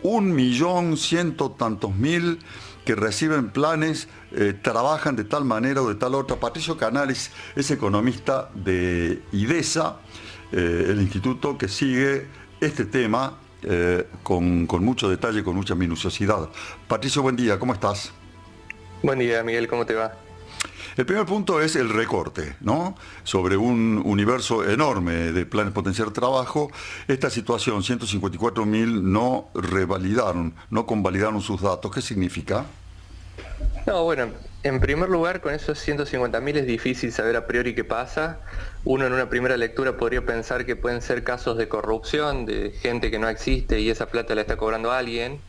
1.100.000 tantos que reciben planes, trabajan de tal manera o de tal otra. Patricio Canales es economista de IDESA, el instituto que sigue este tema con mucho detalle, con mucha minuciosidad. Patricio, buen día, ¿cómo estás? Buen día, Miguel, ¿cómo te va? El primer punto es el recorte, ¿no? Sobre un universo enorme de planes potenciar trabajo. Esta situación, 154.000 no revalidaron, no convalidaron sus datos. ¿Qué significa? No, bueno, en primer lugar, con esos 150.000 es difícil saber a priori qué pasa. Uno en una primera lectura podría pensar que pueden ser casos de corrupción, de gente que no existe y esa plata la está cobrando alguien,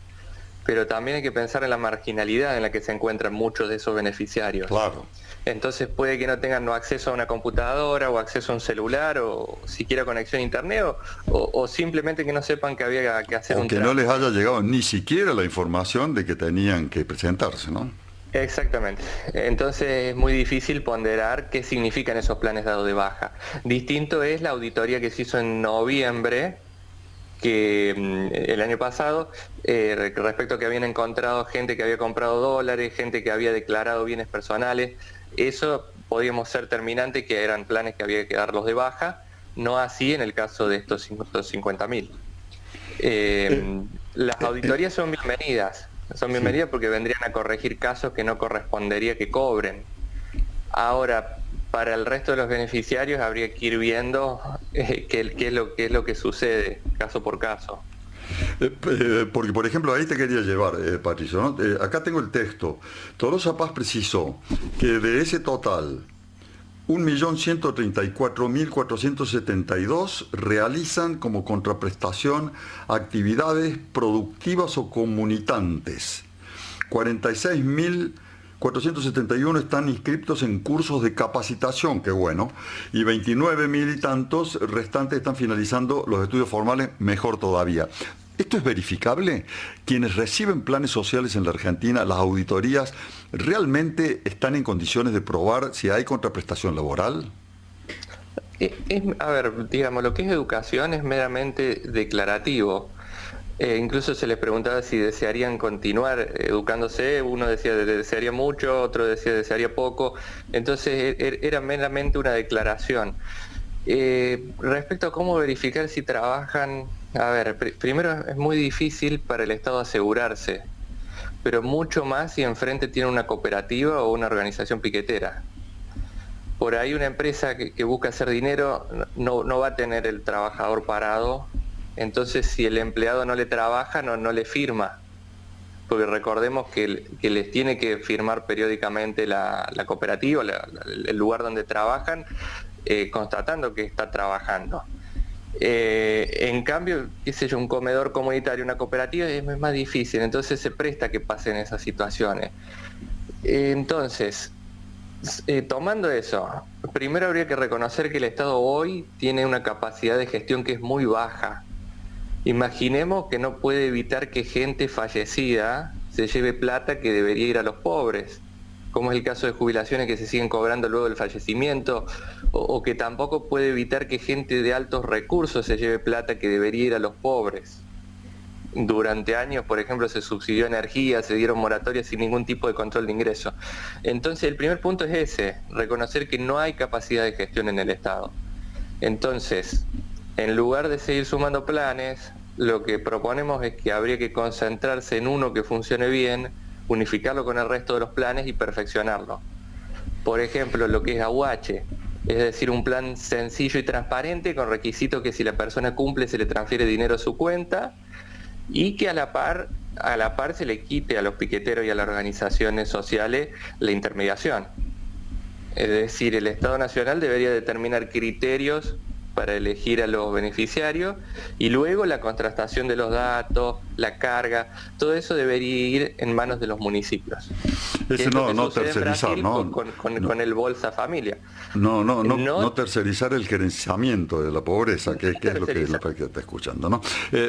pero también hay que pensar en la marginalidad en la que se encuentran muchos de esos beneficiarios. Claro. Entonces puede que no tengan acceso a una computadora o acceso a un celular o siquiera conexión a internet o simplemente que no sepan que había que hacer o un que trámite. no les haya llegado ni siquiera la información de que tenían que presentarse, ¿no? Exactamente. Entonces es muy difícil ponderar qué significan esos planes dados de baja. Distinto es la auditoría que se hizo en noviembre, que el año pasado, respecto a que habían encontrado gente que había comprado dólares, gente que había declarado bienes personales. Eso podíamos ser terminante, que eran planes que había que darlos de baja, no así en el caso de estos 150.000. Las auditorías son bienvenidas Sí. porque vendrían a corregir casos que no correspondería que cobren. Ahora, para el resto de los beneficiarios habría que ir viendo qué es lo que sucede caso por caso. Porque, por ejemplo, ahí te quería llevar, Patricio, ¿no? Acá tengo el texto. Tolosa Paz precisó que de ese total, 1.134.472 realizan como contraprestación actividades productivas o comunitantes. 46.471 están inscritos en cursos de capacitación, qué bueno, y 29.000 y tantos restantes están finalizando los estudios formales, mejor todavía. ¿Esto es verificable? ¿Quienes reciben planes sociales en la Argentina, las auditorías, realmente están en condiciones de probar si hay contraprestación laboral? A ver, digamos, lo que es educación es meramente declarativo. Incluso se les preguntaba si desearían continuar educándose, uno decía desearía mucho, otro decía desearía poco, entonces era meramente una declaración. Respecto a cómo verificar si trabajan, a ver, primero es muy difícil para el Estado asegurarse, pero mucho más si enfrente tiene una cooperativa o una organización piquetera. Por ahí una empresa que busca hacer dinero no va a tener el trabajador parado, entonces si el empleado no le trabaja, no le firma, porque recordemos que les tiene que firmar periódicamente la cooperativa, el lugar donde trabajan, constatando que está trabajando. En cambio, qué sé yo, un comedor comunitario, una cooperativa es más difícil, entonces se presta que pasen esas situaciones. Entonces, tomando eso, primero habría que reconocer que el Estado hoy tiene una capacidad de gestión que es muy baja. Imaginemos que no puede evitar que gente fallecida se lleve plata que debería ir a los pobres, como es el caso de jubilaciones que se siguen cobrando luego del fallecimiento, o que tampoco puede evitar que gente de altos recursos se lleve plata que debería ir a los pobres. Durante años, por ejemplo, se subsidió energía, se dieron moratorias sin ningún tipo de control de ingreso. Entonces, el primer punto es ese, reconocer que no hay capacidad de gestión en el Estado. Entonces, en lugar de seguir sumando planes, lo que proponemos es que habría que concentrarse en uno que funcione bien, unificarlo con el resto de los planes y perfeccionarlo. Por ejemplo, lo que es AUH, es decir, un plan sencillo y transparente con requisitos que si la persona cumple se le transfiere dinero a su cuenta y que a la par se le quite a los piqueteros y a las organizaciones sociales la intermediación. Es decir, el Estado Nacional debería determinar criterios para elegir a los beneficiarios y luego la contrastación de los datos, la carga, todo eso debería ir en manos de los municipios. Ese no tercerizar, ¿no? Con el Bolsa Familia. No tercerizar el gerenciamiento de la pobreza, que es lo que está escuchando, ¿no?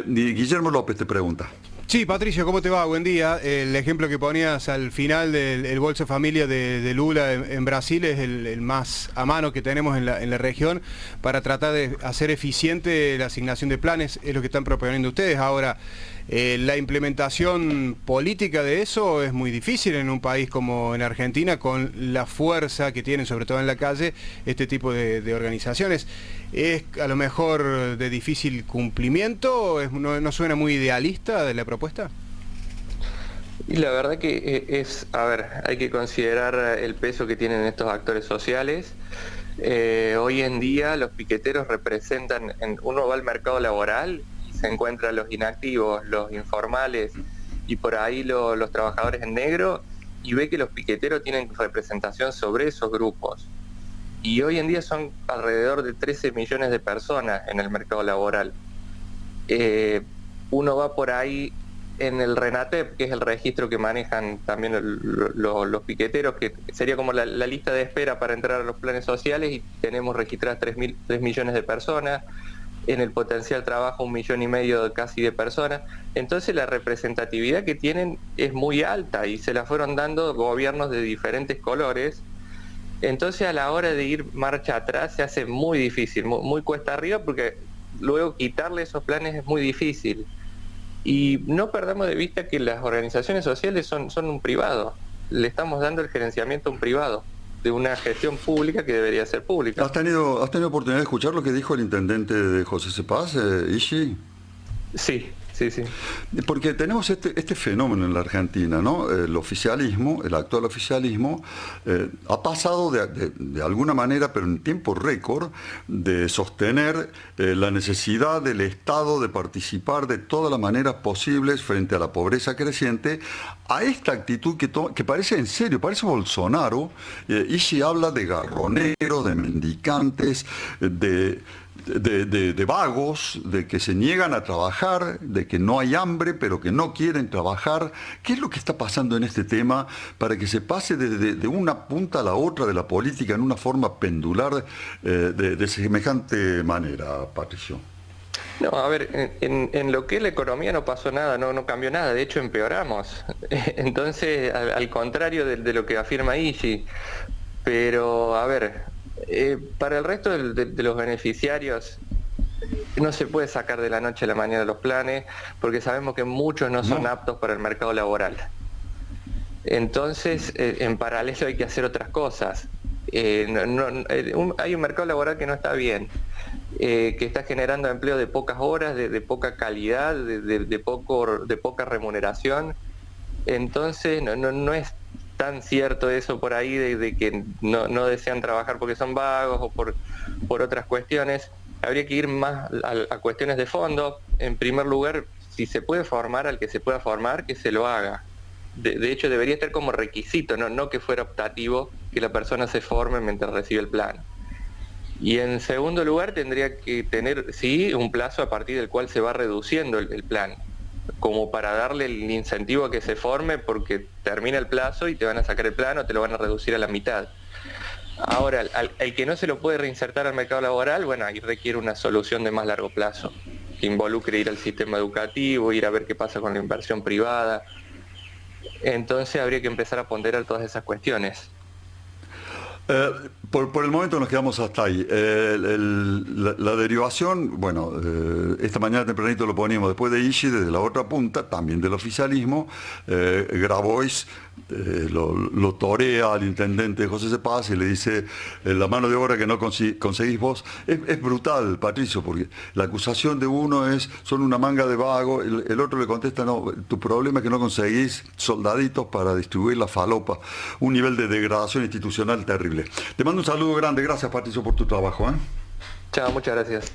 Guillermo López te pregunta. Sí, Patricio, ¿cómo te va? Buen día. El ejemplo que ponías al final del Bolsa Familia de Lula en Brasil es el más a mano que tenemos en la región para tratar de hacer eficiente la asignación de planes, es lo que están proponiendo ustedes. Ahora, La implementación política de eso es muy difícil en un país como en Argentina, con la fuerza que tienen, sobre todo en la calle, este tipo de organizaciones. ¿Es a lo mejor de difícil cumplimiento? ¿No suena muy idealista de la propuesta? Y la verdad que hay que considerar el peso que tienen estos actores sociales. Hoy en día los piqueteros representan, uno va al mercado laboral y se encuentra los inactivos, los informales y por ahí los trabajadores en negro, y ve que los piqueteros tienen representación sobre esos grupos. Y hoy en día son alrededor de 13 millones de personas en el mercado laboral. Uno va por ahí en el RENATEP, que es el registro que manejan también los piqueteros, que sería como la lista de espera para entrar a los planes sociales, y tenemos registradas 3 millones de personas, en el potencial trabajo 1,5 millones casi de personas. Entonces la representatividad que tienen es muy alta y se la fueron dando gobiernos de diferentes colores. Entonces a la hora de ir marcha atrás se hace muy difícil, muy cuesta arriba, porque luego quitarle esos planes es muy difícil. Y no perdamos de vista que las organizaciones sociales son un privado. Le estamos dando el gerenciamiento a un privado de una gestión pública que debería ser pública. ¿Has tenido oportunidad de escuchar lo que dijo el intendente de José Cepaz, Ishi? Sí. Porque tenemos este fenómeno en la Argentina, ¿no? El oficialismo, el actual oficialismo, ha pasado de alguna manera, pero en tiempo récord, de sostener la necesidad del Estado de participar de todas las maneras posibles frente a la pobreza creciente, a esta actitud que parece en serio, parece Bolsonaro. Ishi habla de garroneros, de mendicantes, de vagos, de que se niegan a trabajar, de que no hay hambre, pero que no quieren trabajar. ¿Qué es lo que está pasando en este tema para que se pase de una punta a la otra de la política en una forma pendular de semejante manera, Patricio? No, a ver, en lo que es la economía no pasó nada, no cambió nada, de hecho empeoramos. Entonces, al contrario de lo que afirma Ishi. Pero, a ver, para el resto de los beneficiarios no se puede sacar de la noche a la mañana los planes, porque sabemos que muchos no son aptos para el mercado laboral. Entonces, en paralelo hay que hacer otras cosas. Hay un mercado laboral que no está bien, que está generando empleo de pocas horas, de poca calidad, de poca remuneración. Entonces, no es tan cierto eso por ahí de que no desean trabajar porque son vagos o por otras cuestiones. Habría que ir más a cuestiones de fondo. En primer lugar, si se puede formar al que se pueda formar, que se lo haga. De hecho, debería estar como requisito, no que fuera optativo que la persona se forme mientras recibe el plan. Y en segundo lugar, tendría que tener, sí, un plazo a partir del cual se va reduciendo el plan, como para darle el incentivo a que se forme, porque termina el plazo y te van a sacar el plan o te lo van a reducir a la mitad. Ahora, al que no se lo puede reinsertar al mercado laboral, bueno, ahí requiere una solución de más largo plazo, que involucre ir al sistema educativo, ir a ver qué pasa con la inversión privada. Entonces habría que empezar a ponderar todas esas cuestiones. Por el momento nos quedamos hasta ahí. La derivación, bueno, esta mañana tempranito lo poníamos después de Ishi, desde la otra punta, también del oficialismo. Grabois lo torea al intendente José Cepaz y le dice, la mano de obra que no conseguís vos. Es brutal, Patricio, porque la acusación de uno es, son una manga de vago, el otro le contesta, no, tu problema es que no conseguís soldaditos para distribuir la falopa. Un nivel de degradación institucional terrible. Te mando un saludo grande, gracias Patricio por tu trabajo. Chao, muchas gracias.